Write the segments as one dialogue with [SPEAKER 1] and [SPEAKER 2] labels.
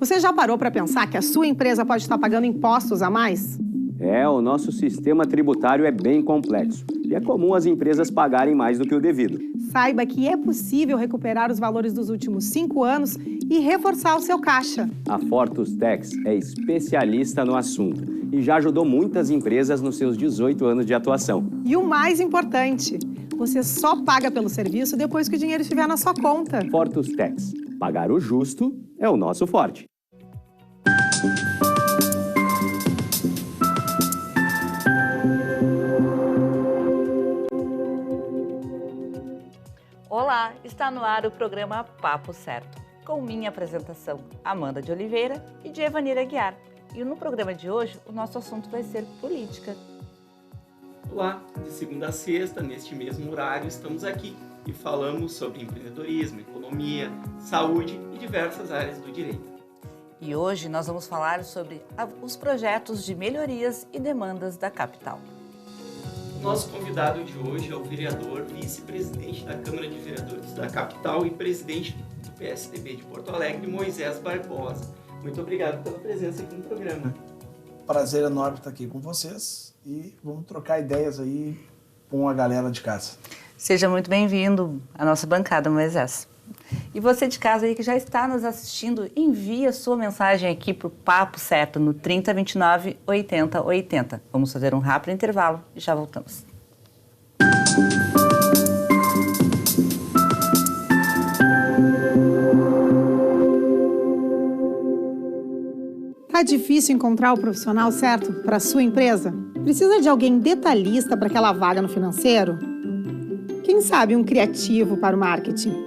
[SPEAKER 1] Você já parou para pensar que a sua empresa pode estar pagando impostos a mais?
[SPEAKER 2] O nosso sistema tributário é bem complexo e é comum as empresas pagarem mais do que o devido.
[SPEAKER 1] Saiba que é possível recuperar os valores dos últimos 5 anos e reforçar o seu caixa.
[SPEAKER 2] A Fortus Tax é especialista no assunto e já ajudou muitas empresas nos seus 18 anos de atuação.
[SPEAKER 1] E o mais importante, você só paga pelo serviço depois que o dinheiro estiver na sua conta.
[SPEAKER 2] Fortus Tax. Pagar o justo é o nosso forte.
[SPEAKER 3] Olá, está no ar o programa Papo Certo, com minha apresentação, Amanda de Oliveira e de Evanira Aguiar. E no programa de hoje, o nosso assunto vai ser política.
[SPEAKER 4] Olá, de segunda a sexta, neste mesmo horário, estamos aqui e falamos sobre empreendedorismo, economia, saúde e diversas áreas do direito.
[SPEAKER 3] E hoje nós vamos falar sobre os projetos de melhorias e demandas da capital.
[SPEAKER 4] O nosso convidado de hoje é o vereador, vice-presidente da Câmara de Vereadores da capital e presidente do PSDB de Porto Alegre, Moisés Barbosa. Muito obrigado pela presença aqui no programa.
[SPEAKER 5] Prazer enorme estar aqui com vocês e vamos trocar ideias aí com a galera de casa.
[SPEAKER 3] Seja muito bem-vindo à nossa bancada, Moisés. E você de casa aí que já está nos assistindo, envie a sua mensagem aqui para o Papo Certo no 3029 8080. Vamos fazer um rápido intervalo e já voltamos.
[SPEAKER 1] Tá difícil encontrar o profissional certo para a sua empresa? Precisa de alguém detalhista para aquela vaga no financeiro? Quem sabe um criativo para o marketing?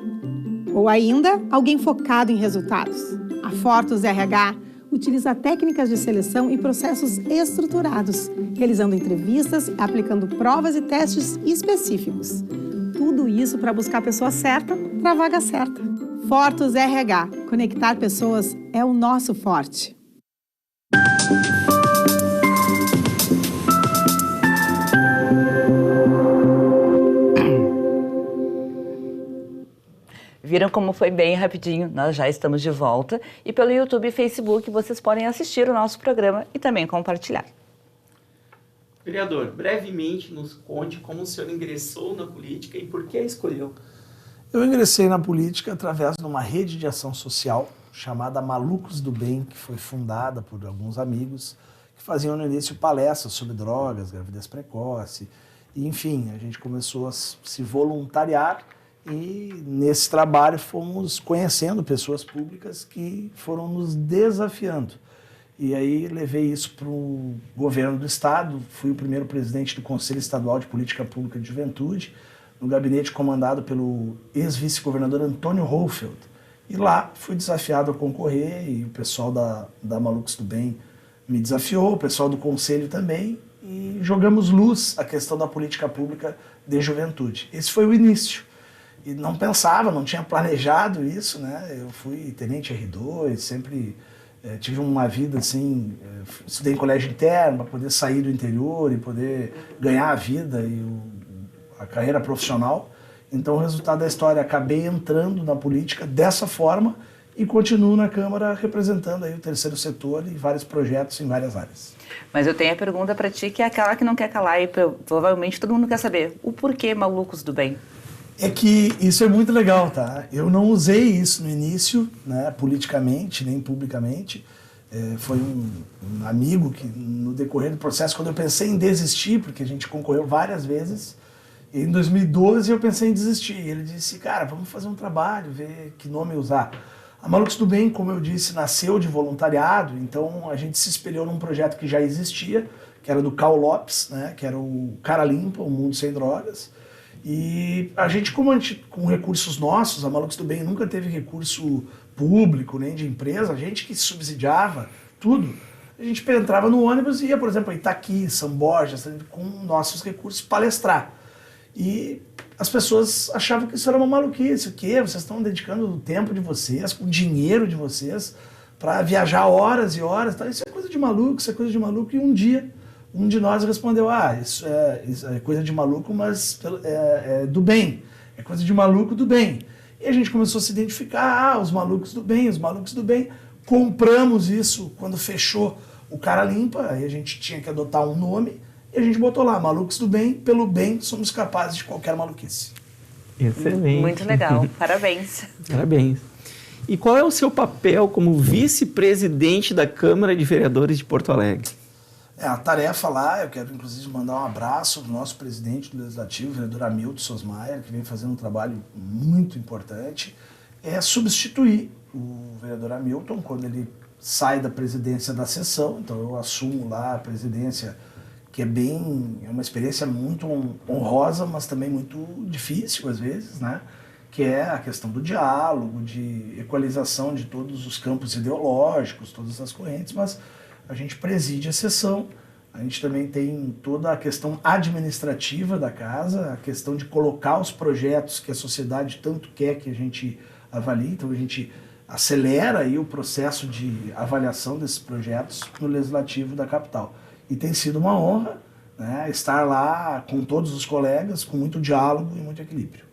[SPEAKER 1] Ou ainda, alguém focado em resultados? A Fortus RH utiliza técnicas de seleção e processos estruturados, realizando entrevistas, aplicando provas e testes específicos. Tudo isso para buscar a pessoa certa para a vaga certa. Fortus RH. Conectar pessoas é o nosso forte.
[SPEAKER 3] Viram como foi bem rapidinho? Nós já estamos de volta e pelo YouTube e Facebook vocês podem assistir o nosso programa e também compartilhar.
[SPEAKER 4] Vereador, brevemente nos conte como o senhor ingressou na política e por que a escolheu.
[SPEAKER 5] Eu ingressei na política através de uma rede de ação social chamada Malucos do Bem, que foi fundada por alguns amigos que faziam no início palestras sobre drogas, gravidez precoce, e, enfim, a gente começou a se voluntariar. E nesse trabalho fomos conhecendo pessoas públicas que foram nos desafiando. E aí levei isso para o governo do estado, fui o primeiro presidente do Conselho Estadual de Política Pública de Juventude, no gabinete comandado pelo ex-vice-governador Antônio Hohlfeld. E lá fui desafiado a concorrer e o pessoal da Malucos do Bem me desafiou, o pessoal do Conselho também, e jogamos luz à questão da política pública de juventude. Esse foi o início. E não pensava, não tinha planejado isso, né? Eu fui tenente R2, sempre tive uma vida assim, estudei em colégio interno para poder sair do interior e poder ganhar a vida e a carreira profissional. Então o resultado da história, acabei entrando na política dessa forma e continuo na Câmara representando aí o terceiro setor e vários projetos em várias áreas.
[SPEAKER 3] Mas eu tenho a pergunta para ti, que é aquela que não quer calar e provavelmente todo mundo quer saber. O porquê Malucos do Bem?
[SPEAKER 5] É que isso é muito legal, tá? Eu não usei isso no início, né, politicamente, nem publicamente. Foi um amigo que, no decorrer do processo, quando eu pensei em desistir, porque a gente concorreu várias vezes, e em 2012 eu pensei em desistir. E ele disse, cara, vamos fazer um trabalho, ver que nome usar. A Malucos do Bem, como eu disse, nasceu de voluntariado, então a gente se espelhou num projeto que já existia, que era do Cal Lopes, né, que era o Cara Limpa, o Mundo Sem Drogas. E a gente, com recursos nossos, a Malucos do Bem nunca teve recurso público, nem de empresa, a gente que subsidiava tudo. A gente entrava no ônibus e ia, por exemplo, a Itaqui, São Borja, com nossos recursos palestrar. E as pessoas achavam que isso era uma maluquice. O quê? Vocês estão dedicando o tempo de vocês, o dinheiro de vocês, para viajar horas e horas. Tá? Isso é coisa de maluco, isso é coisa de maluco. E um dia, um de nós respondeu, isso é coisa de maluco, mas é do bem. É coisa de maluco do bem. E a gente começou a se identificar, os malucos do bem, os malucos do bem. compramos isso quando fechou o Cara Limpa, aí a gente tinha que adotar um nome, e a gente botou lá, Malucos do Bem, pelo bem somos capazes de qualquer maluquice.
[SPEAKER 6] Excelente.
[SPEAKER 3] Muito legal, parabéns.
[SPEAKER 6] Parabéns. E qual é o seu papel como vice-presidente da Câmara de Vereadores de Porto Alegre?
[SPEAKER 5] A tarefa lá, eu quero inclusive mandar um abraço para o nosso presidente do Legislativo, o vereador Hamilton Sosmaier, que vem fazendo um trabalho muito importante, é substituir o vereador Hamilton quando ele sai da presidência da sessão. Então eu assumo lá a presidência, que é uma experiência muito honrosa, mas também muito difícil às vezes, né? Que é a questão do diálogo, de equalização de todos os campos ideológicos, todas as correntes, mas a gente preside a sessão, a gente também tem toda a questão administrativa da casa, a questão de colocar os projetos que a sociedade tanto quer que a gente avalie, então a gente acelera aí o processo de avaliação desses projetos no Legislativo da capital. E tem sido uma honra, né, estar lá com todos os colegas, com muito diálogo e muito equilíbrio.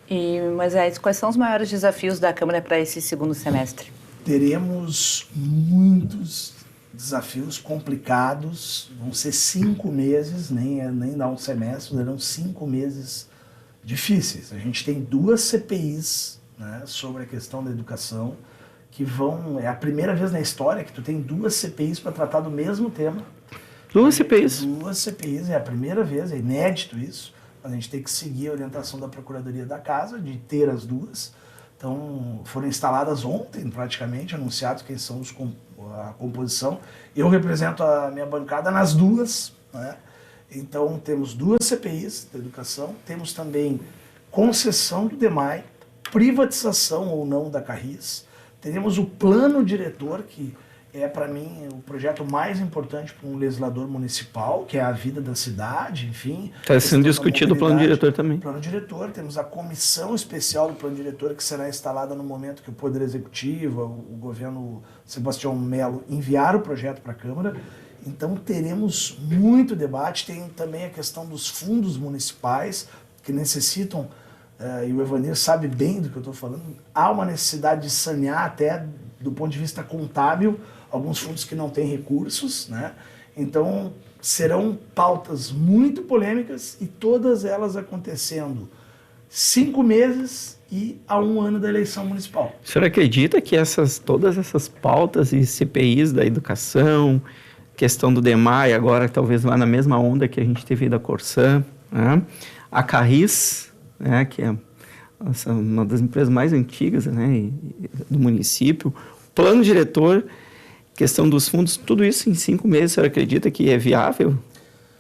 [SPEAKER 3] E, Moisés, quais são os maiores desafios da Câmara para esse segundo semestre?
[SPEAKER 5] Teremos muitos desafios complicados, vão ser 5 meses, nem dá um semestre, serão 5 meses difíceis. A gente tem 2 CPIs, né, sobre a questão da educação, que é a primeira vez na história que tu tem 2 CPIs para tratar do mesmo tema.
[SPEAKER 6] 2 CPIs?
[SPEAKER 5] 2 CPIs, é a primeira vez, é inédito isso. A gente tem que seguir a orientação da Procuradoria da Casa de ter as 2. Então, foram instaladas ontem, praticamente, anunciados quem são a composição. Eu represento a minha bancada nas 2, né? Então, temos 2 CPIs da educação, temos também concessão do DEMAI, privatização ou não da Carris, teremos o plano diretor, que é, para mim, o projeto mais importante para um legislador municipal, que é a vida da cidade, enfim.
[SPEAKER 6] Está sendo discutido o plano diretor também.
[SPEAKER 5] Plano diretor, temos a comissão especial do plano diretor, que será instalada no momento que o Poder Executivo, o governo Sebastião Melo, enviar o projeto para a Câmara. Então teremos muito debate, tem também a questão dos fundos municipais, que necessitam, e o Evanir sabe bem do que eu estou falando, há uma necessidade de sanear até do ponto de vista contábil, alguns fundos que não têm recursos, né? Então, serão pautas muito polêmicas e todas elas acontecendo 5 meses e a 1 ano da eleição municipal.
[SPEAKER 6] O senhor acredita que todas essas pautas e CPIs da educação, questão do DEMAI, agora talvez lá na mesma onda que a gente teve da Corsã, né? A Carris, né, que é uma das empresas mais antigas, né, do município, plano diretor, questão dos fundos, tudo isso em 5 meses, o senhor acredita que é viável?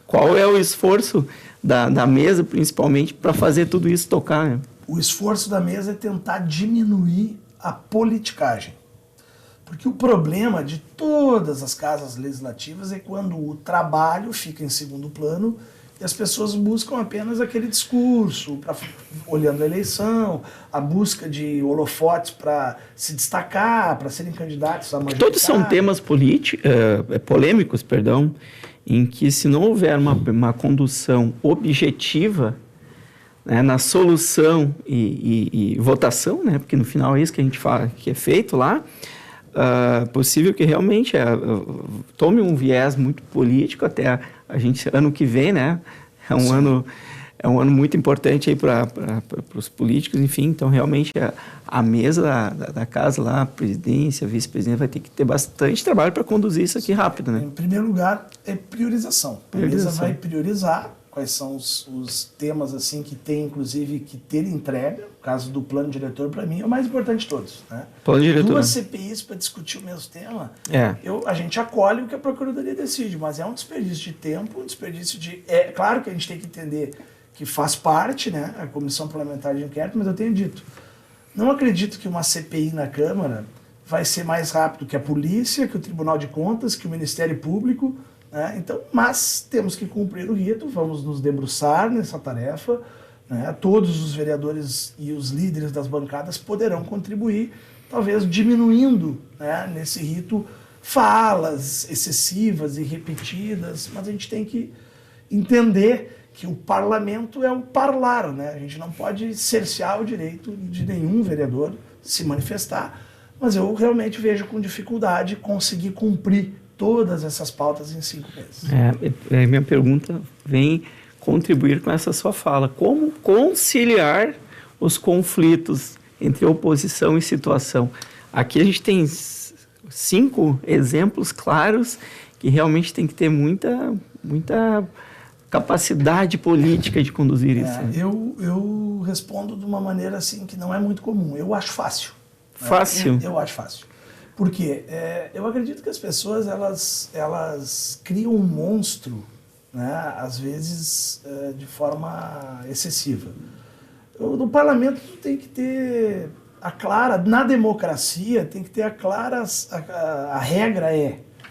[SPEAKER 6] Qual é o esforço da mesa, principalmente, para fazer tudo isso tocar? Né?
[SPEAKER 5] O esforço da mesa é tentar diminuir a politicagem. Porque o problema de todas as casas legislativas é quando o trabalho fica em segundo plano e as pessoas buscam apenas aquele discurso, olhando a eleição, a busca de holofotes para se destacar, para serem candidatos a majoritário.
[SPEAKER 6] Todos são temas polêmicos, em que se não houver uma condução objetiva, né, na solução e votação, né, porque no final é isso que a gente fala, que é feito lá, possível que realmente tome um viés muito político até a gente, ano que vem, né? É um ano muito importante aí para os políticos, enfim. Então, realmente, a mesa da casa lá, a presidência, a vice-presidência, vai ter que ter bastante trabalho para conduzir isso aqui rápido, né?
[SPEAKER 5] Em primeiro lugar, é priorização. A mesa vai priorizar quais são os temas assim que tem, inclusive, que ter entrega. O caso do plano diretor, para mim, é o mais importante de todos. Né?
[SPEAKER 6] Plano diretor.
[SPEAKER 5] 2 CPIs para discutir o mesmo tema, a gente acolhe o que a Procuradoria decide, mas é um desperdício de tempo, um desperdício de... É claro que a gente tem que entender que faz parte, né, a Comissão Parlamentar de Inquérito, mas eu tenho dito, não acredito que uma CPI na Câmara vai ser mais rápido que a polícia, que o Tribunal de Contas, que o Ministério Público, né? Então, mas temos que cumprir o rito, vamos nos debruçar nessa tarefa, né? Todos os vereadores e os líderes das bancadas poderão contribuir, talvez diminuindo, né, nesse rito falas excessivas e repetidas, mas a gente tem que entender que o parlamento é o parlar, né? A gente não pode cercear o direito de nenhum vereador se manifestar, mas eu realmente vejo com dificuldade conseguir cumprir todas essas pautas em 5 meses.
[SPEAKER 6] Minha pergunta vem contribuir com essa sua fala. Como conciliar os conflitos entre oposição e situação? Aqui a gente tem 5 exemplos claros que realmente tem que ter muita capacidade política de conduzir isso.
[SPEAKER 5] Eu respondo de uma maneira assim que não é muito comum. Eu acho fácil.
[SPEAKER 6] Fácil?
[SPEAKER 5] Eu acho fácil. Por quê? Eu acredito que as pessoas elas criam um monstro, né, às vezes de forma excessiva. No parlamento tem que ter na democracia tem que ter a regra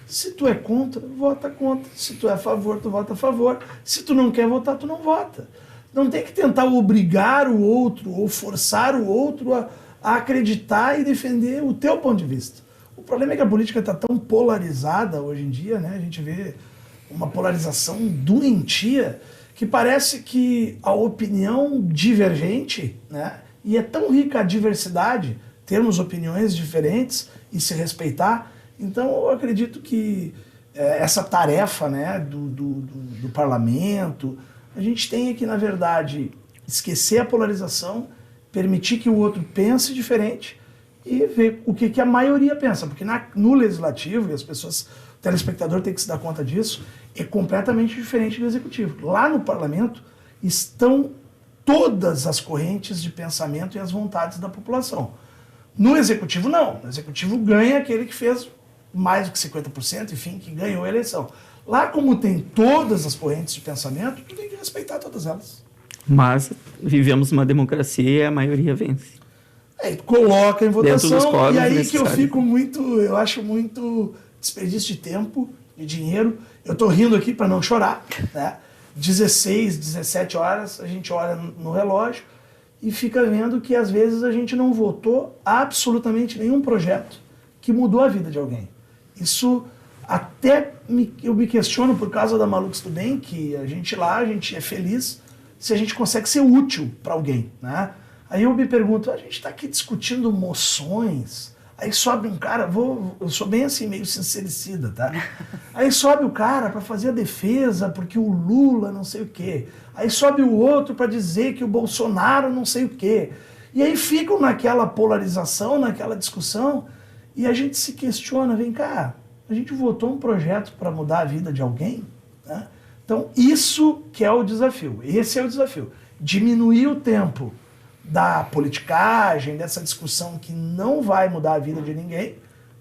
[SPEAKER 5] se tu é contra, vota contra. Se tu é a favor, tu vota a favor. Se tu não quer votar, tu não vota. Não tem que tentar obrigar o outro ou forçar o outro a acreditar e defender o teu ponto de vista. O problema é que a política está tão polarizada hoje em dia, né? A gente vê uma polarização doentia que parece que a opinião divergente, né? E é tão rica a diversidade, termos opiniões diferentes e se respeitar. Então, eu acredito que essa tarefa, né, do parlamento, a gente tem que, na verdade, esquecer a polarização, permitir que o outro pense diferente e ver o que a maioria pensa. Porque no legislativo, e as pessoas, o telespectador tem que se dar conta disso, é completamente diferente do executivo. Lá no parlamento estão todas as correntes de pensamento e as vontades da população. No executivo, não. No executivo ganha aquele que fez mais do que 50%, enfim, que ganhou a eleição. Lá, como tem todas as correntes de pensamento, tu tem que respeitar todas elas.
[SPEAKER 6] Mas vivemos uma democracia e a maioria vence.
[SPEAKER 5] Coloca em votação, e aí
[SPEAKER 6] necessários.
[SPEAKER 5] Que eu fico eu acho muito desperdício de tempo, de dinheiro. Eu tô rindo aqui para não chorar, né? 16, 17 horas, a gente olha no relógio e fica vendo que às vezes a gente não votou absolutamente nenhum projeto que mudou a vida de alguém. Isso até eu me questiono por causa da Malucos do Bem, que a gente é feliz se a gente consegue ser útil para alguém, né? Aí eu me pergunto, a gente está aqui discutindo moções, aí sobe um cara, eu sou bem assim, meio sincericida, tá? Aí sobe o cara para fazer a defesa porque o Lula não sei o quê. Aí sobe o outro para dizer que o Bolsonaro não sei o quê. E aí ficam naquela polarização, naquela discussão, e a gente se questiona, vem cá, a gente votou um projeto para mudar a vida de alguém, né? Então isso que é o desafio, esse é o desafio. Diminuir o tempo da politicagem, dessa discussão que não vai mudar a vida de ninguém.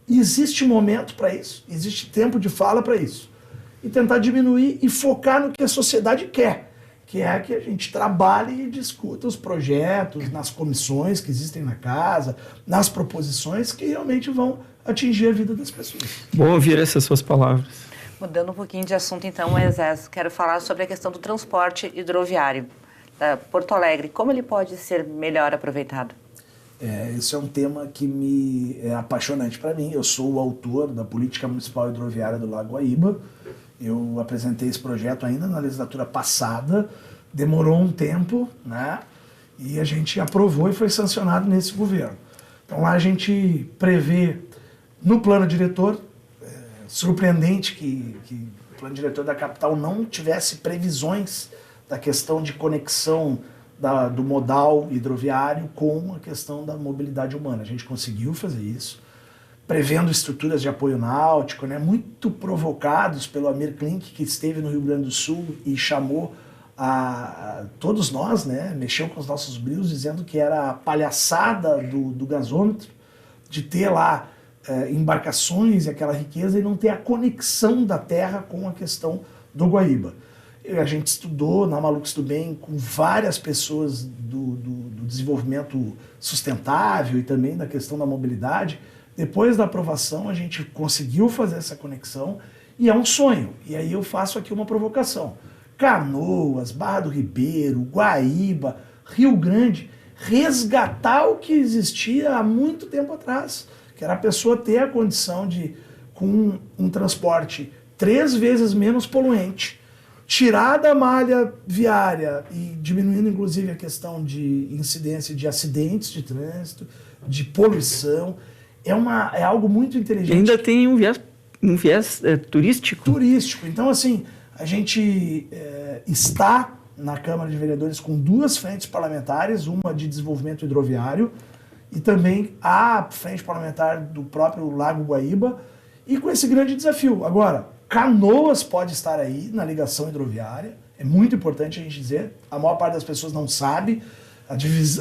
[SPEAKER 5] Existe momento para isso, existe tempo de fala para isso. E tentar diminuir e focar no que a sociedade quer, que é que a gente trabalhe e discuta os projetos nas comissões que existem na casa, nas proposições que realmente vão atingir a vida das pessoas.
[SPEAKER 6] Bom ouvir essas suas palavras.
[SPEAKER 3] Mudando um pouquinho de assunto então, Moisés, quero falar sobre a questão do transporte hidroviário da Porto Alegre. Como ele pode ser melhor aproveitado?
[SPEAKER 5] Esse é um tema que é apaixonante para mim. Eu sou o autor da Política Municipal Hidroviária do Lago Guaíba. Eu apresentei esse projeto ainda na legislatura passada, demorou um tempo, né? E a gente aprovou e foi sancionado nesse governo. Então lá a gente prevê no plano diretor, surpreendente que o plano diretor da capital não tivesse previsões da questão de conexão do modal hidroviário com a questão da mobilidade humana. A gente conseguiu fazer isso, prevendo estruturas de apoio náutico, né, muito provocados pelo Amir Klink, que esteve no Rio Grande do Sul e chamou a todos nós, né, mexeu com os nossos brilhos, dizendo que era a palhaçada do gasômetro, de ter lá embarcações e aquela riqueza e não ter a conexão da terra com a questão do Guaíba. A gente estudou na Malucos do Bem com várias pessoas do desenvolvimento sustentável e também da questão da mobilidade. Depois da aprovação, a gente conseguiu fazer essa conexão e é um sonho. E aí eu faço aqui uma provocação. Canoas, Barra do Ribeiro, Guaíba, Rio Grande, resgatar o que existia há muito tempo atrás, que era a pessoa ter a condição de, com um transporte 3 vezes menos poluente, tirar da malha viária e diminuindo inclusive a questão de incidência de acidentes de trânsito, de poluição. é algo muito inteligente.
[SPEAKER 6] E ainda tem um viés turístico.
[SPEAKER 5] Turístico. Então, assim, a gente está na Câmara de Vereadores com 2 frentes parlamentares, uma de desenvolvimento hidroviário e também a frente parlamentar do próprio Lago Guaíba, e com esse grande desafio. Agora, Canoas pode estar aí na ligação hidroviária, é muito importante a gente dizer, a maior parte das pessoas não sabe. A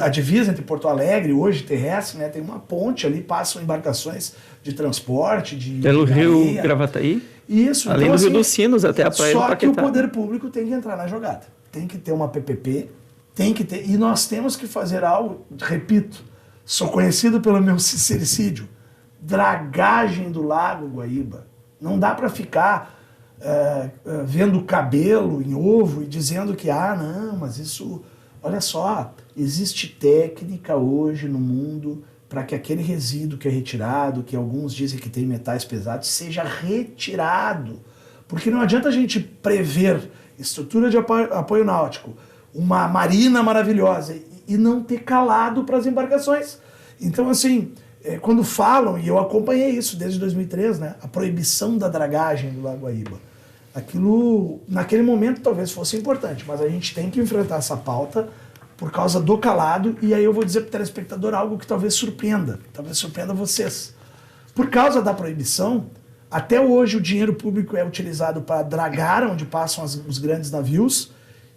[SPEAKER 5] divisa entre Porto Alegre, hoje terrestre, né, tem uma ponte ali, passam embarcações de transporte,
[SPEAKER 6] pelo rio Gravataí?
[SPEAKER 5] Isso.
[SPEAKER 6] Além
[SPEAKER 5] então,
[SPEAKER 6] do Rio dos Sinos até a Praia do
[SPEAKER 5] Paquetá. Só que o poder público tem que entrar na jogada. Tem que ter uma PPP, tem que ter... E nós temos que fazer algo, repito, sou conhecido pelo meu sincericídio, dragagem do Lago Guaíba. Não dá para ficar vendo cabelo em ovo e dizendo que, não, mas isso... Olha só, existe técnica hoje no mundo para que aquele resíduo que é retirado, que alguns dizem que tem metais pesados, seja retirado. Porque não adianta a gente prever estrutura de apoio náutico, uma marina maravilhosa e não ter calado para as embarcações. Então, assim, quando falam, e eu acompanhei isso desde 2003, né, a proibição da dragagem do Lago Guaíba. Aquilo, naquele momento, talvez fosse importante, mas a gente tem que enfrentar essa pauta por causa do calado, e aí eu vou dizer para o telespectador algo que talvez surpreenda vocês. Por causa da proibição, até hoje o dinheiro público é utilizado para dragar onde passam os grandes navios,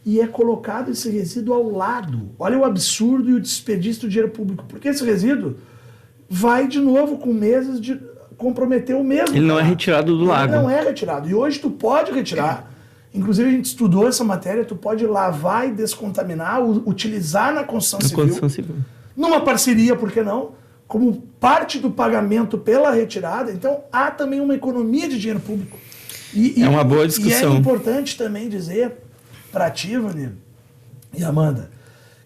[SPEAKER 5] e é colocado esse resíduo ao lado. Olha o absurdo e o desperdício do dinheiro público, porque esse resíduo vai de novo com meses de comprometer o mesmo.
[SPEAKER 6] Ele não é retirado do lago.
[SPEAKER 5] Ele não é retirado. E hoje tu pode retirar. Inclusive a gente estudou essa matéria, tu pode lavar e descontaminar, utilizar na construção civil. Numa parceria, por que não? Como parte do pagamento pela retirada. Então há também uma economia de dinheiro público.
[SPEAKER 6] É uma boa discussão.
[SPEAKER 5] E é importante também dizer para a Tivani e Amanda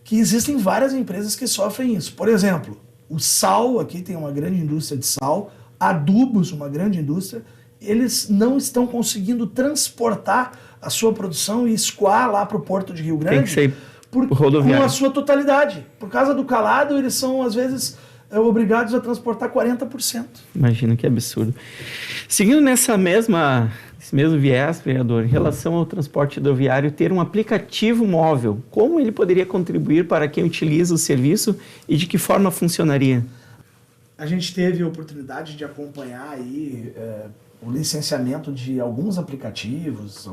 [SPEAKER 5] que existem várias empresas que sofrem isso. Por exemplo, o sal, aqui tem uma grande indústria de sal, adubos, uma grande indústria, eles não estão conseguindo transportar a sua produção e escoar lá para o Porto de Rio Grande.
[SPEAKER 6] Tem que ser rodoviário.
[SPEAKER 5] Com a sua totalidade. Por causa do calado, eles são, às vezes, obrigados a transportar 40%.
[SPEAKER 6] Imagina que absurdo. Seguindo esse mesmo viés, vereador, em relação ao transporte hidroviário, ter um aplicativo móvel, como ele poderia contribuir para quem utiliza o serviço e de que forma funcionaria?
[SPEAKER 5] A gente teve a oportunidade de acompanhar aí o licenciamento de alguns aplicativos,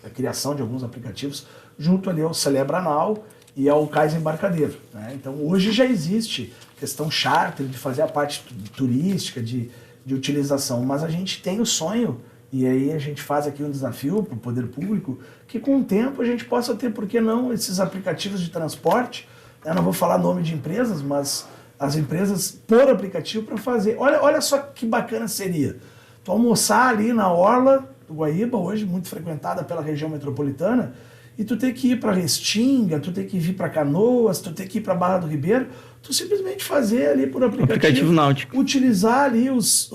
[SPEAKER 5] a criação de alguns aplicativos, junto ali ao Celebranal e ao Cais Embarcadeiro, né? Então hoje já existe questão charter de fazer a parte turística, de utilização, mas a gente tem o sonho, e aí a gente faz aqui um desafio para o poder público, que com o tempo a gente possa ter, por que não, esses aplicativos de transporte, eu não vou falar nome de empresas, mas as empresas por aplicativo para fazer. Olha só que bacana seria tu almoçar ali na orla do Guaíba, hoje muito frequentada pela região metropolitana, e tu ter que ir para Restinga, tu ter que vir para Canoas, tu ter que ir para Barra do Ribeiro, tu simplesmente fazer ali por aplicativo
[SPEAKER 6] náutico,
[SPEAKER 5] utilizar ali os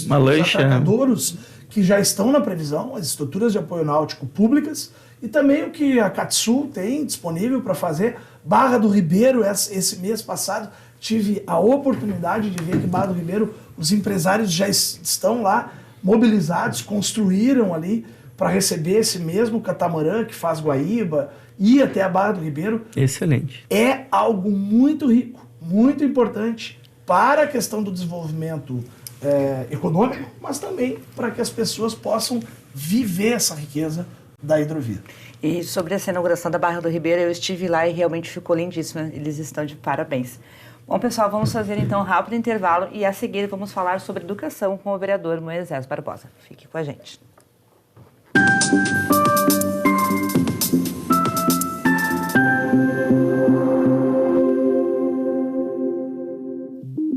[SPEAKER 5] atracadouros que já estão na previsão, as estruturas de apoio náutico públicas, e também o que a Catsul tem disponível para fazer. Barra do Ribeiro, esse mês passado, tive a oportunidade de ver que Barra do Ribeiro, os empresários já estão lá mobilizados, construíram ali para receber esse mesmo catamarã que faz Guaíba, ir até a Barra do Ribeiro.
[SPEAKER 6] Excelente.
[SPEAKER 5] É algo muito rico, muito importante para a questão do desenvolvimento econômico, mas também para que as pessoas possam viver essa riqueza da hidrovia.
[SPEAKER 3] E sobre essa inauguração da Barra do Ribeiro, eu estive lá e realmente ficou lindíssima. Eles estão de parabéns. Bom, pessoal, vamos fazer então um rápido intervalo e a seguir vamos falar sobre educação com o vereador Moisés Barbosa. Fique com a gente.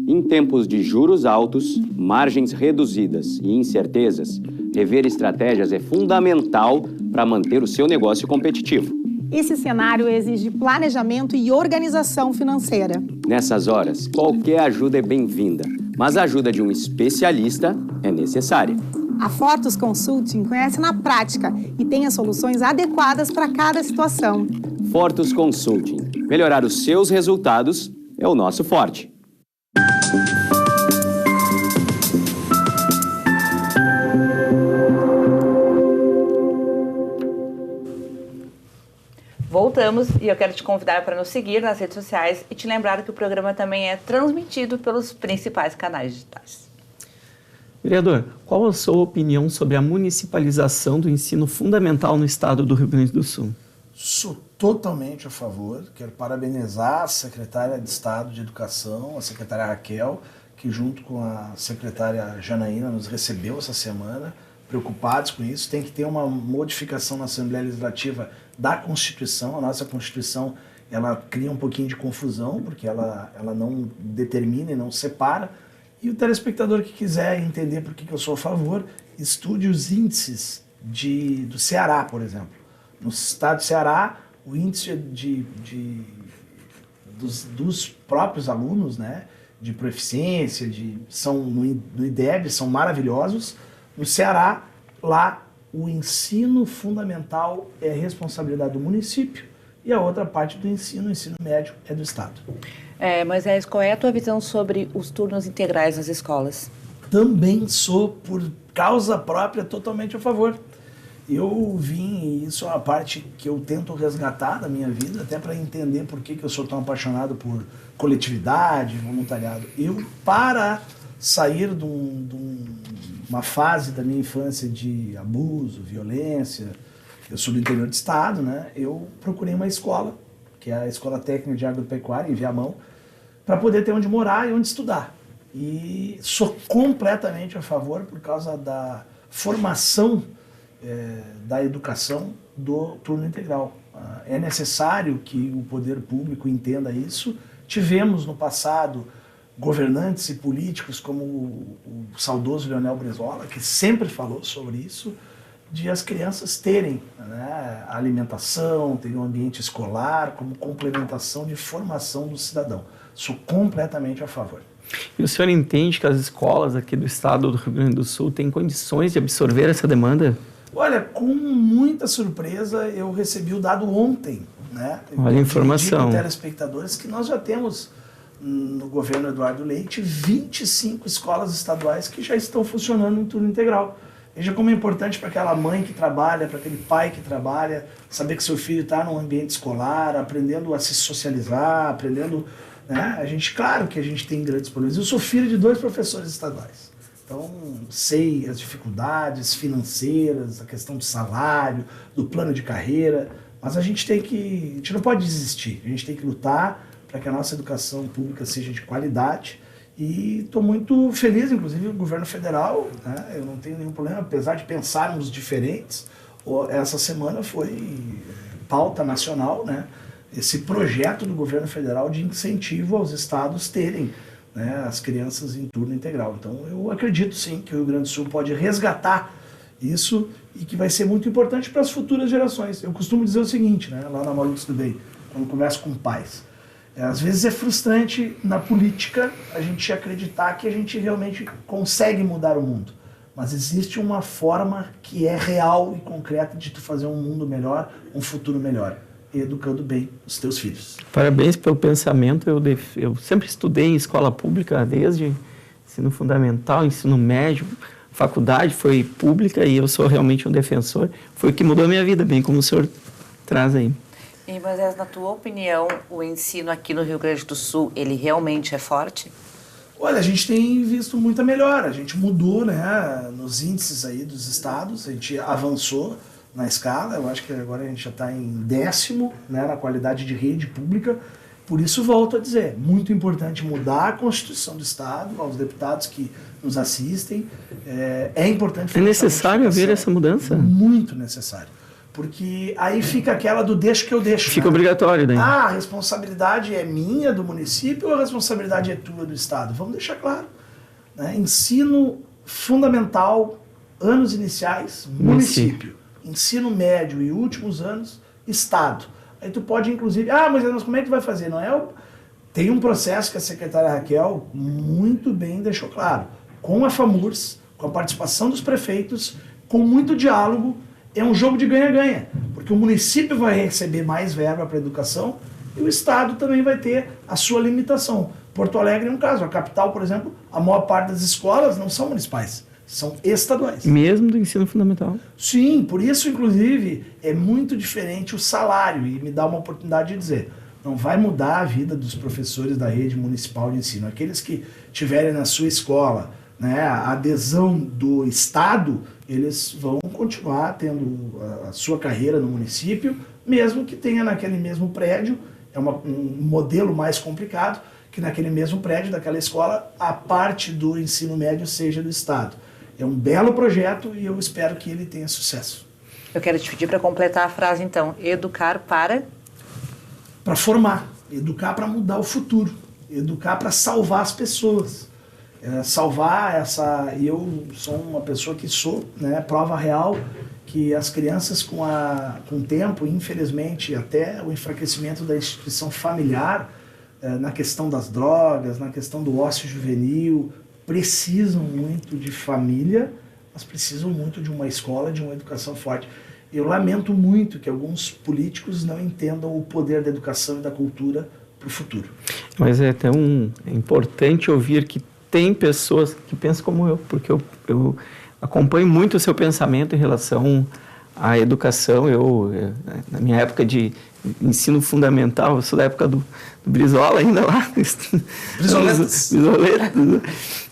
[SPEAKER 2] Em tempos de juros altos, margens reduzidas e incertezas, rever estratégias é fundamental para manter o seu negócio competitivo.
[SPEAKER 1] Esse cenário exige planejamento e organização financeira.
[SPEAKER 2] Nessas horas, qualquer ajuda é bem-vinda, mas a ajuda de um especialista é necessária.
[SPEAKER 1] A Fortus Consulting conhece na prática e tem as soluções adequadas para cada situação.
[SPEAKER 2] Fortus Consulting. Melhorar os seus resultados é o nosso forte.
[SPEAKER 3] voltamos e eu quero te convidar para nos seguir nas redes sociais e te lembrar que o programa também é transmitido pelos principais canais digitais.
[SPEAKER 6] Vereador, qual a sua opinião sobre a municipalização do ensino fundamental no estado do Rio Grande do Sul?
[SPEAKER 5] Sou totalmente a favor. Quero parabenizar a secretária de Estado de Educação, a secretária Raquel, que junto com a secretária Janaína nos recebeu essa semana, preocupados com isso. Tem que ter uma modificação na Assembleia Legislativa da Constituição. A nossa Constituição, ela cria um pouquinho de confusão, porque ela não determina e não separa. E o telespectador que quiser entender por que eu sou a favor, estude os índices do Ceará, por exemplo. No estado do Ceará, o índice dos próprios alunos, né, de proficiência, no IDEB, são maravilhosos. No Ceará, lá, o ensino fundamental é responsabilidade do município e a outra parte do ensino, o ensino médio, é do Estado.
[SPEAKER 3] Moisés, qual é a tua visão sobre os turnos integrais nas escolas?
[SPEAKER 5] Também sou, por causa própria, totalmente a favor. Eu vim, e isso é uma parte que eu tento resgatar da minha vida, até para entender por que eu sou tão apaixonado por coletividade, voluntariado. Eu, para sair de uma fase da minha infância de abuso, violência, eu sou do interior do estado, né? Eu procurei uma escola, que é a Escola Técnica de Agropecuária, em Viamão, para poder ter onde morar e onde estudar. E sou completamente a favor por causa da formação da educação do turno integral. É necessário que o poder público entenda isso. Tivemos no passado governantes e políticos como o saudoso Leonel Brizola, que sempre falou sobre isso, de as crianças terem, né, alimentação, terem um ambiente escolar como complementação de formação do cidadão. Sou completamente a favor.
[SPEAKER 6] E o senhor entende que as escolas aqui do estado do Rio Grande do Sul têm condições de absorver essa demanda?
[SPEAKER 5] Olha, com muita surpresa, eu recebi o dado ontem, né?
[SPEAKER 6] Olha a informação.
[SPEAKER 5] Com telespectadores que nós já temos no governo Eduardo Leite 25 escolas estaduais que já estão funcionando em turno integral. Veja como é importante para aquela mãe que trabalha, para aquele pai que trabalha, saber que seu filho está num ambiente escolar, aprendendo a se socializar, aprendendo, né? Claro que a gente tem grandes problemas. Eu sou filho de 2 professores estaduais. Então, sei as dificuldades financeiras, a questão do salário, do plano de carreira, mas a gente não pode desistir, a gente tem que lutar para que a nossa educação pública seja de qualidade. E estou muito feliz, inclusive, o governo federal, né, eu não tenho nenhum problema, apesar de pensarmos diferentes, essa semana foi pauta nacional, né, esse projeto do governo federal de incentivo aos estados terem, né, as crianças em turno integral. Então, eu acredito sim que o Rio Grande do Sul pode resgatar isso e que vai ser muito importante para as futuras gerações. Eu costumo dizer o seguinte, né, lá na Malucos do Bem, quando converso com pais, às vezes é frustrante na política a gente acreditar que a gente realmente consegue mudar o mundo, mas existe uma forma que é real e concreta de tu fazer um mundo melhor, um futuro melhor, educando bem os teus filhos.
[SPEAKER 6] Parabéns pelo pensamento. Eu sempre estudei em escola pública, desde ensino fundamental, ensino médio, faculdade foi pública e eu sou realmente um defensor. Foi o que mudou a minha vida, bem como o senhor traz aí.
[SPEAKER 3] E, Moisés, na tua opinião, o ensino aqui no Rio Grande do Sul, ele realmente é forte?
[SPEAKER 5] Olha, a gente tem visto muita melhora, a gente mudou, né, nos índices aí dos estados, a gente avançou na escala, eu acho que agora a gente já está em 10º, né, na qualidade de rede pública. Por isso, volto a dizer, muito importante mudar a Constituição do Estado, aos deputados que nos assistem. É importante...
[SPEAKER 6] É necessário haver essa mudança?
[SPEAKER 5] Muito necessário. Porque aí fica aquela do deixa que eu deixo.
[SPEAKER 6] Fica, né, obrigatório daí.
[SPEAKER 5] A responsabilidade é minha, do município, ou a responsabilidade é tua, do Estado? Vamos deixar claro. Né? Ensino fundamental, anos iniciais, município. Ensino médio e últimos anos, Estado. Aí tu pode, inclusive... mas como é que tu vai fazer? Não é Tem um processo que a secretária Raquel muito bem deixou claro. Com a FAMURS, com a participação dos prefeitos, com muito diálogo, é um jogo de ganha-ganha. Porque o município vai receber mais verba para a educação e o Estado também vai ter a sua limitação. Porto Alegre é um caso. A capital, por exemplo, a maior parte das escolas não são municipais. são estaduais.
[SPEAKER 6] Mesmo do ensino fundamental?
[SPEAKER 5] Sim, por isso, inclusive, é muito diferente o salário, e me dá uma oportunidade de dizer, não vai mudar a vida dos professores da rede municipal de ensino. Aqueles que tiverem na sua escola, né, a adesão do Estado, eles vão continuar tendo a sua carreira no município, mesmo que tenha naquele mesmo prédio, é um modelo mais complicado, que naquele mesmo prédio daquela escola, a parte do ensino médio seja do Estado. É um belo projeto e eu espero que ele tenha sucesso.
[SPEAKER 3] Eu quero te pedir para completar a frase, então. Educar para...
[SPEAKER 5] Para formar, educar para mudar o futuro, educar para salvar as pessoas. Salvar essa... Eu sou uma pessoa que sou, né, prova real que as crianças com o tempo, infelizmente, até o enfraquecimento da instituição familiar, na questão das drogas, na questão do ócio juvenil, precisam muito de família, mas precisam muito de uma escola, de uma educação forte. Eu lamento muito que alguns políticos não entendam o poder da educação e da cultura para o futuro.
[SPEAKER 6] Mas é importante ouvir que tem pessoas que pensam como eu, porque eu acompanho muito o seu pensamento em relação à educação. Na minha época de ensino fundamental, eu sou da época do Brizola ainda lá.
[SPEAKER 5] Brizoletas.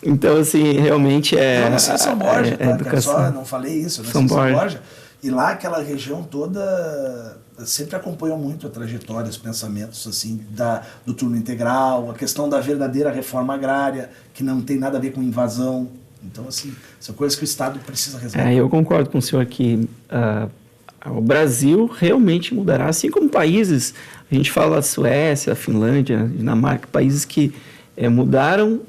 [SPEAKER 6] Então, assim, realmente
[SPEAKER 5] Eu nasci em São Borja, tá?
[SPEAKER 6] Educação.
[SPEAKER 5] Não falei isso, eu nasci
[SPEAKER 6] São
[SPEAKER 5] em São
[SPEAKER 6] Borja.
[SPEAKER 5] Borja. E lá, aquela região toda, sempre acompanhou muito a trajetória, os pensamentos assim, do turno integral, a questão da verdadeira reforma agrária, que não tem nada a ver com invasão. Então, assim, são coisas que o Estado precisa resolver.
[SPEAKER 6] Eu concordo com o senhor que o Brasil realmente mudará, assim como países, a gente fala da Suécia, a Finlândia, a Dinamarca, países que mudaram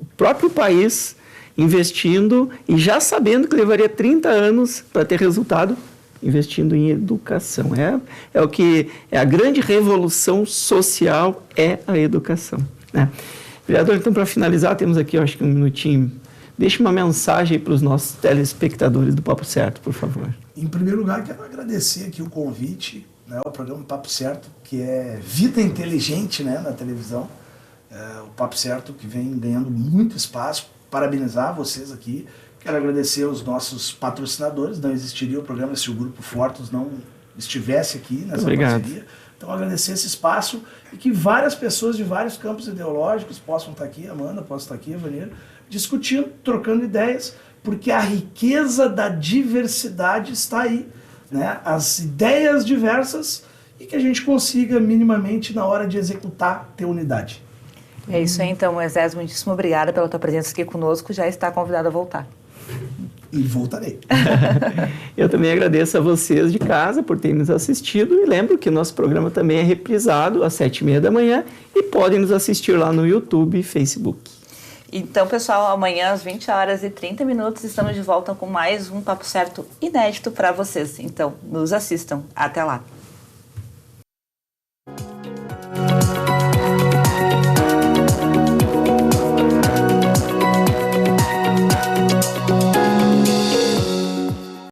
[SPEAKER 6] o próprio país investindo e já sabendo que levaria 30 anos para ter resultado, investindo em educação. É o que é a grande revolução social, é a educação, né? Vereador, então, para finalizar, temos aqui, eu acho que um minutinho. Deixe uma mensagem para os nossos telespectadores do Papo Certo, por favor.
[SPEAKER 5] Em primeiro lugar, quero agradecer aqui o convite, né, ao programa Papo Certo, que é vida inteligente, né, na televisão. O Papo Certo que vem ganhando muito espaço. Parabenizar vocês aqui. Quero agradecer aos nossos patrocinadores. Não existiria o programa se o Grupo Fortus não estivesse aqui nessa parceria. Então, agradecer esse espaço e que várias pessoas de vários campos ideológicos possam estar aqui, Amanda, possa estar aqui, Evaneiro, discutindo, trocando ideias, porque a riqueza da diversidade está aí, né? As ideias diversas e que a gente consiga minimamente, na hora de executar, ter unidade.
[SPEAKER 3] É isso aí, então, Moisés, muitíssimo obrigada pela tua presença aqui conosco, já está convidado a voltar.
[SPEAKER 5] E voltarei.
[SPEAKER 6] Eu também agradeço a vocês de casa por terem nos assistido e lembro que o nosso programa também é reprisado às 7h30 da manhã e podem nos assistir lá no YouTube e Facebook.
[SPEAKER 3] Então, pessoal, amanhã às 20h30 estamos de volta com mais um Papo Certo inédito para vocês. Então, nos assistam. Até lá.